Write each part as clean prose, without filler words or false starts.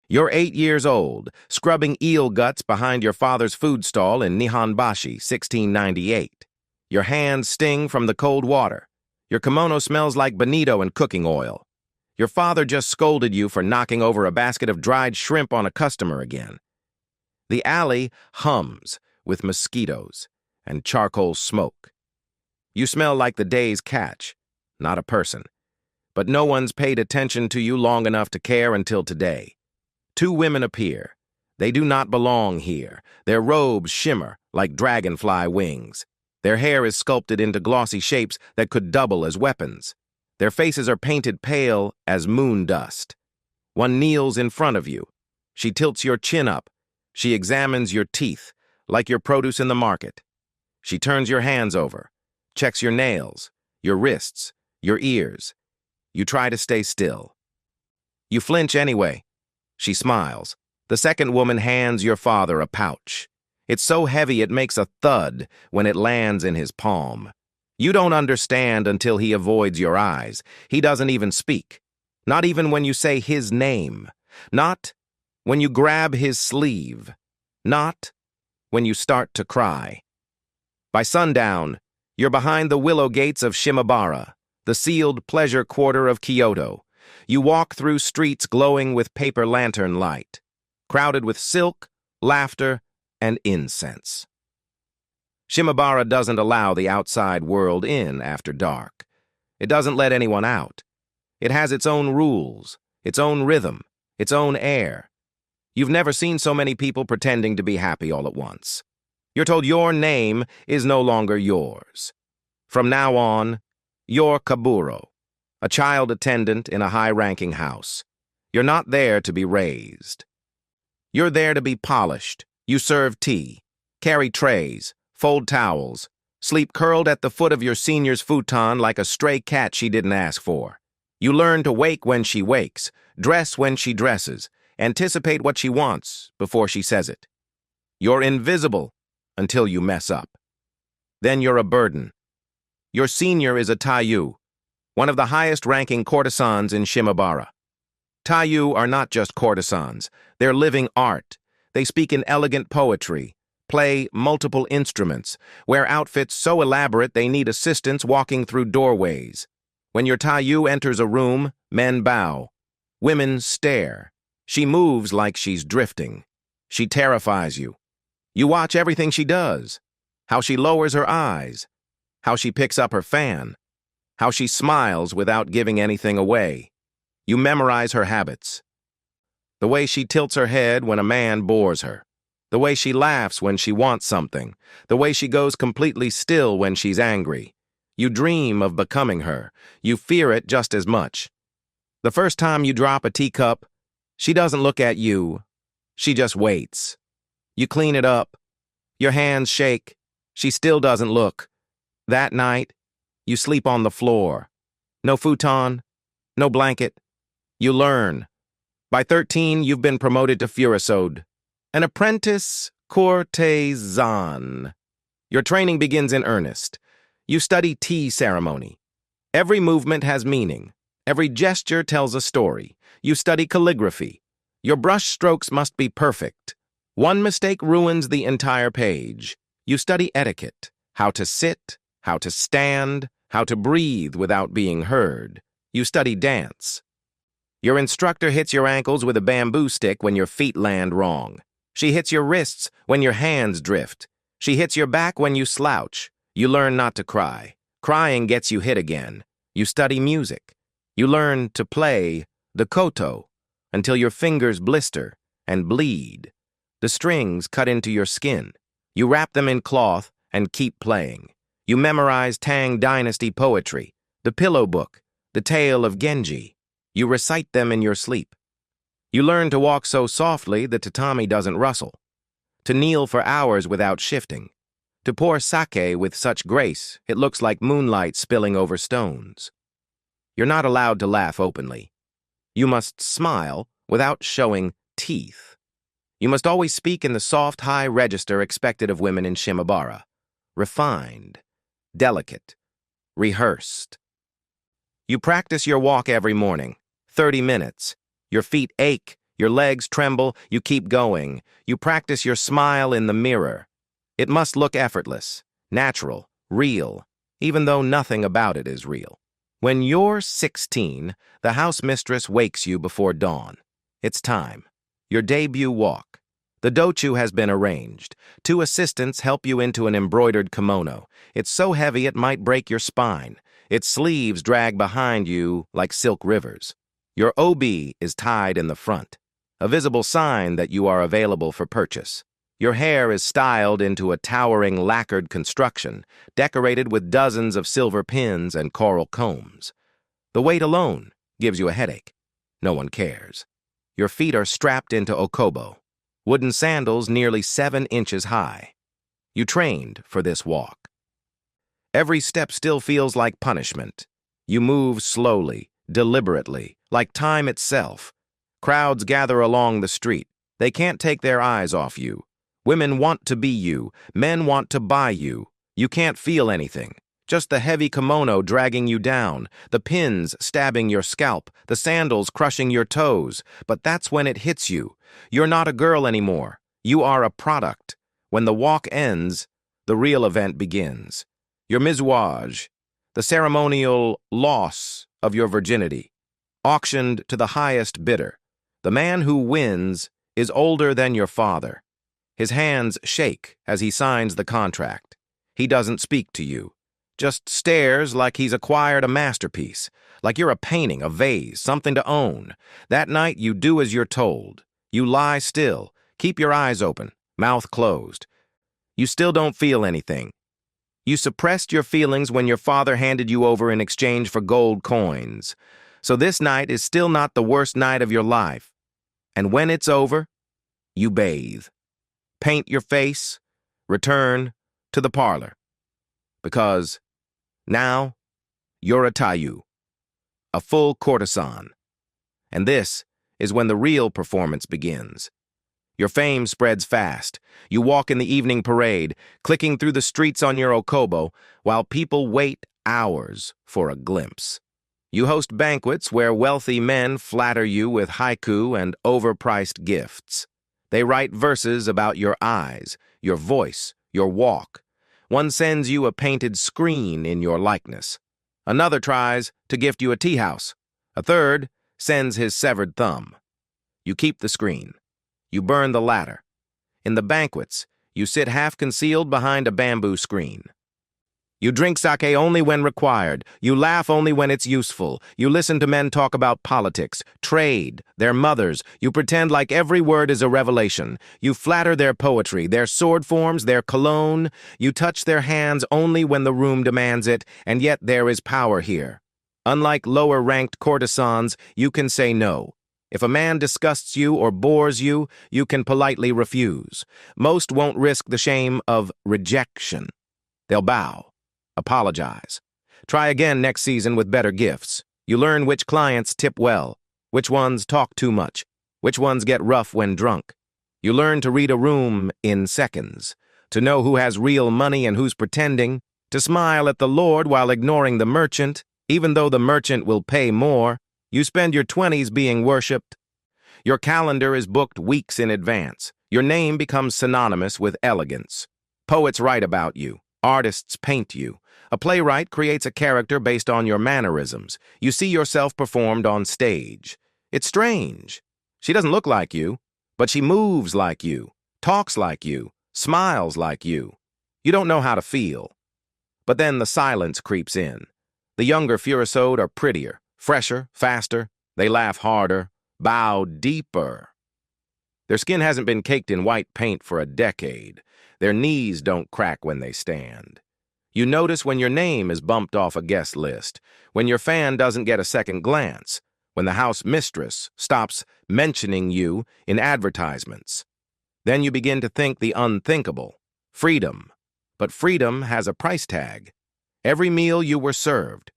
You're 8 years old, scrubbing eel guts behind your father's food stall in Nihonbashi, 1698. Your hands sting from the cold water. Your kimono smells like bonito and cooking oil. Your father just scolded you for knocking over a basket of dried shrimp on a customer again. The alley hums with mosquitoes and charcoal smoke. You smell like the day's catch, not a person. But no one's paid attention to you long enough to care until today. Two women appear. They do not belong here. Their robes shimmer like dragonfly wings. Their hair is sculpted into glossy shapes that could double as weapons. Their faces are painted pale as moon dust. One kneels in front of you. She tilts your chin up. She examines your teeth, like your produce in the market. She turns your hands over, checks your nails, your wrists, your ears. You try to stay still. You flinch anyway. She smiles. The second woman hands your father a pouch. It's so heavy it makes a thud when it lands in his palm. You don't understand until he avoids your eyes. He doesn't even speak. Not even when you say his name. Not when you grab his sleeve. Not when you start to cry. By sundown, you're behind the willow gates of Shimabara, the sealed pleasure quarter of Kyoto. You walk through streets glowing with paper lantern light, crowded with silk, laughter, and incense. Shimabara doesn't allow the outside world in after dark. It doesn't let anyone out. It has its own rules, its own rhythm, its own air. You've never seen so many people pretending to be happy all at once. You're told your name is no longer yours. From now on, you're Kaburo, a child attendant in a high-ranking house. You're not there to be raised. You're there to be polished. You serve tea, carry trays, fold towels, sleep curled at the foot of your senior's futon like a stray cat she didn't ask for. You learn to wake when she wakes, dress when she dresses, anticipate what she wants before she says it. You're invisible until you mess up. Then you're a burden. Your senior is a Taiyu, one of the highest-ranking courtesans in Shimabara. Taiyu are not just courtesans. They're living art. They speak in elegant poetry, play multiple instruments, wear outfits so elaborate they need assistance walking through doorways. When your Taiyu enters a room, men bow. Women stare. She moves like she's drifting. She terrifies you. You watch everything she does. How she lowers her eyes. How she picks up her fan. How she smiles without giving anything away. You memorize her habits. The way she tilts her head when a man bores her. The way she laughs when she wants something. The way she goes completely still when she's angry. You dream of becoming her. You fear it just as much. The first time you drop a teacup, she doesn't look at you. She just waits. You clean it up. Your hands shake. She still doesn't look. That night, you sleep on the floor. No futon, no blanket. You learn. By 13, you've been promoted to Furisode, an apprentice courtesan. Your training begins in earnest. You study tea ceremony. Every movement has meaning. Every gesture tells a story. You study calligraphy. Your brush strokes must be perfect. One mistake ruins the entire page. You study etiquette, how to sit, how to stand, how to breathe without being heard. You study dance. Your instructor hits your ankles with a bamboo stick when your feet land wrong. She hits your wrists when your hands drift. She hits your back when you slouch. You learn not to cry. Crying gets you hit again. You study music. You learn to play the koto until your fingers blister and bleed. The strings cut into your skin. You wrap them in cloth and keep playing. You memorize Tang Dynasty poetry, the Pillow Book, the Tale of Genji. You recite them in your sleep. You learn to walk so softly the tatami doesn't rustle, to kneel for hours without shifting, to pour sake with such grace it looks like moonlight spilling over stones. You're not allowed to laugh openly. You must smile without showing teeth. You must always speak in the soft, high register expected of women in Shimabara. Refined, delicate, rehearsed. You practice your walk every morning, 30 minutes. Your feet ache, Your legs tremble, you keep going. You practice your smile in the mirror. It must look effortless, natural, real, even though nothing about it is real. When you're 16, the house mistress wakes you before dawn. It's time. Your debut walk. The dochu has been arranged. 2 assistants help you into an embroidered kimono. It's so heavy it might break your spine. Its sleeves drag behind you like silk rivers. Your obi is tied in the front, a visible sign that you are available for purchase. Your hair is styled into a towering lacquered construction, decorated with dozens of silver pins and coral combs. The weight alone gives you a headache. No one cares. Your feet are strapped into okobo, wooden sandals nearly 7 inches high. You trained for this walk. Every step still feels like punishment. You move slowly, deliberately, like time itself. Crowds gather along the street. They can't take their eyes off you. Women want to be you. Men want to buy you. You can't feel anything. Just the heavy kimono dragging you down, the pins stabbing your scalp, the sandals crushing your toes. But that's when it hits you. You're not a girl anymore. You are a product. When the walk ends, the real event begins. Your mizuage, the ceremonial loss of your virginity, auctioned to the highest bidder. The man who wins is older than your father. His hands shake as he signs the contract. He doesn't speak to you, just stares like he's acquired a masterpiece, like you're a painting, a vase, something to own. That night you do as you're told. You lie still, keep your eyes open, mouth closed. You still don't feel anything. You suppressed your feelings when your father handed you over in exchange for gold coins. So this night is still not the worst night of your life. And when it's over, you bathe. Paint your face, return to the parlor. Because now you're a tayu, a full courtesan. And this is when the real performance begins. Your fame spreads fast. You walk in the evening parade, clicking through the streets on your okobo, while people wait hours for a glimpse. You host banquets where wealthy men flatter you with haiku and overpriced gifts. They write verses about your eyes, your voice, your walk. One sends you a painted screen in your likeness. Another tries to gift you a tea house. A third sends his severed thumb. You keep the screen. You burn the latter. In the banquets, you sit half-concealed behind a bamboo screen. You drink sake only when required. You laugh only when it's useful. You listen to men talk about politics, trade, their mothers. You pretend like every word is a revelation. You flatter their poetry, their sword forms, their cologne. You touch their hands only when the room demands it, and yet there is power here. Unlike lower-ranked courtesans, you can say no. If a man disgusts you or bores you, you can politely refuse. Most won't risk the shame of rejection. They'll bow. Apologize. Try again next season with better gifts. You learn which clients tip well, which ones talk too much, which ones get rough when drunk. You learn to read a room in seconds, to know who has real money and who's pretending, to smile at the Lord while ignoring the merchant, even though the merchant will pay more. You spend your 20s being worshipped. Your calendar is booked weeks in advance. Your name becomes synonymous with elegance. Poets write about you. Artists paint you. A playwright creates a character based on your mannerisms. You see yourself performed on stage. It's strange. She doesn't look like you, but she moves like you, talks like you, smiles like you. You don't know how to feel. But then the silence creeps in. The younger Furisode are prettier, fresher, faster. They laugh harder, bow deeper. Their skin hasn't been caked in white paint for a decade. Their knees don't crack when they stand. You notice when your name is bumped off a guest list, when your fan doesn't get a second glance, when the house mistress stops mentioning you in advertisements. Then you begin to think the unthinkable, freedom. But freedom has a price tag. Every meal you were served,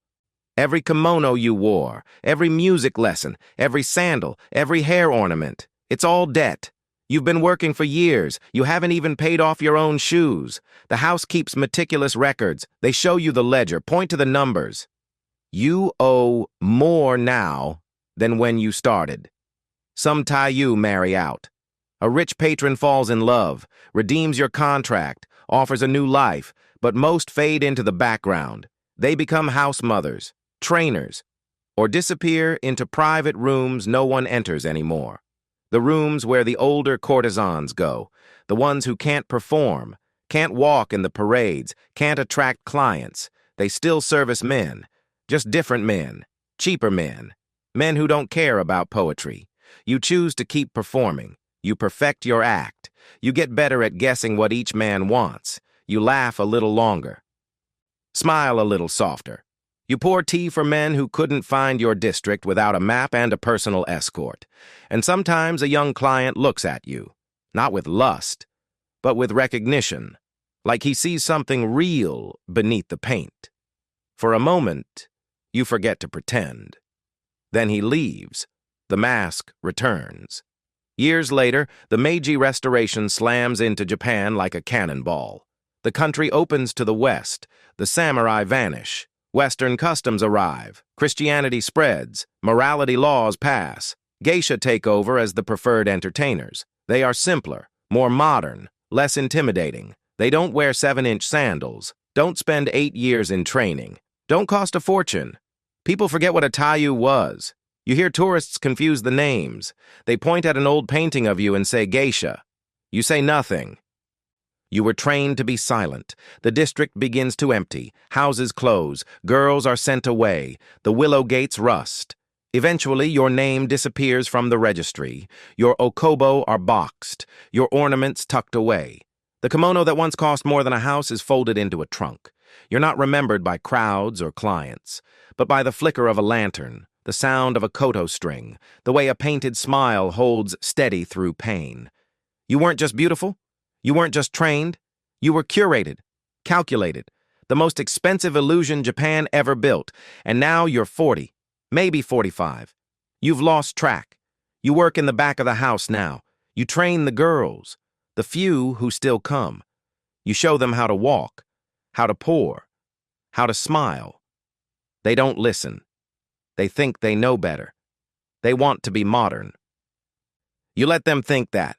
every kimono you wore, every music lesson, every sandal, every hair ornament, it's all debt. You've been working for years. You haven't even paid off your own shoes. The house keeps meticulous records. They show you the ledger, point to the numbers. You owe more now than when you started. Some Taiyu marry out. A rich patron falls in love, redeems your contract, offers a new life, but most fade into the background. They become house mothers, trainers, or disappear into private rooms no one enters anymore. The rooms where the older courtesans go, the ones who can't perform, can't walk in the parades, can't attract clients. They still service men, just different men, cheaper men, men who don't care about poetry. You choose to keep performing. You perfect your act. You get better at guessing what each man wants. You laugh a little longer. Smile a little softer. You pour tea for men who couldn't find your district without a map and a personal escort. And sometimes a young client looks at you, not with lust, but with recognition, like he sees something real beneath the paint. For a moment, you forget to pretend. Then he leaves. The mask returns. Years later, the Meiji Restoration slams into Japan like a cannonball. The country opens to the west. The samurai vanish. Western customs arrive. Christianity spreads. Morality laws pass. Geisha take over as the preferred entertainers. They are simpler, more modern, less intimidating. They don't wear 7-inch sandals. Don't spend 8 years in training. Don't cost a fortune. People forget what a Taiyu was. You hear tourists confuse the names. They point at an old painting of you and say geisha. You say nothing. You were trained to be silent. The district begins to empty. Houses close. Girls are sent away. The willow gates rust. Eventually, your name disappears from the registry. Your okobo are boxed. Your ornaments tucked away. The kimono that once cost more than a house is folded into a trunk. You're not remembered by crowds or clients, but by the flicker of a lantern, the sound of a koto string, the way a painted smile holds steady through pain. You weren't just beautiful. You weren't just trained. You were curated, calculated, the most expensive illusion Japan ever built. And now you're 40, maybe 45. You've lost track. You work in the back of the house now. You train the girls, the few who still come. You show them how to walk, how to pour, how to smile. They don't listen. They think they know better. They want to be modern. You let them think that.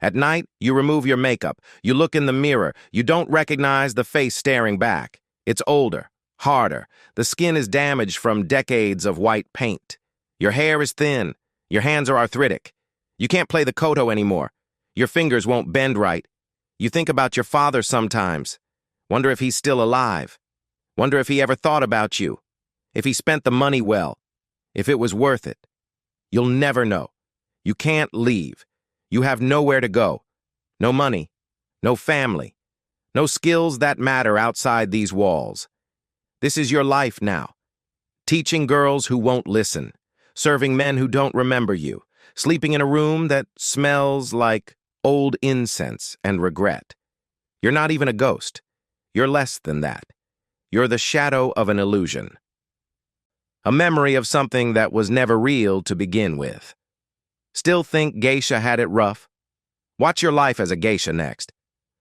At night, you remove your makeup. You look in the mirror. You don't recognize the face staring back. It's older, harder. The skin is damaged from decades of white paint. Your hair is thin. Your hands are arthritic. You can't play the koto anymore. Your fingers won't bend right. You think about your father sometimes. Wonder if he's still alive. Wonder if he ever thought about you. If he spent the money well. If it was worth it. You'll never know. You can't leave. You have nowhere to go. No money. No family. No skills that matter outside these walls. This is your life now. Teaching girls who won't listen. Serving men who don't remember you. Sleeping in a room that smells like old incense and regret. You're not even a ghost. You're less than that. You're the shadow of an illusion. A memory of something that was never real to begin with. Still think geisha had it rough? Watch your life as a geisha next.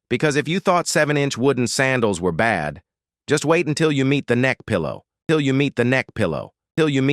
Because if you thought 7-inch wooden sandals were bad, just wait until you meet the neck pillow. Till you meet the neck pillow. Till you meet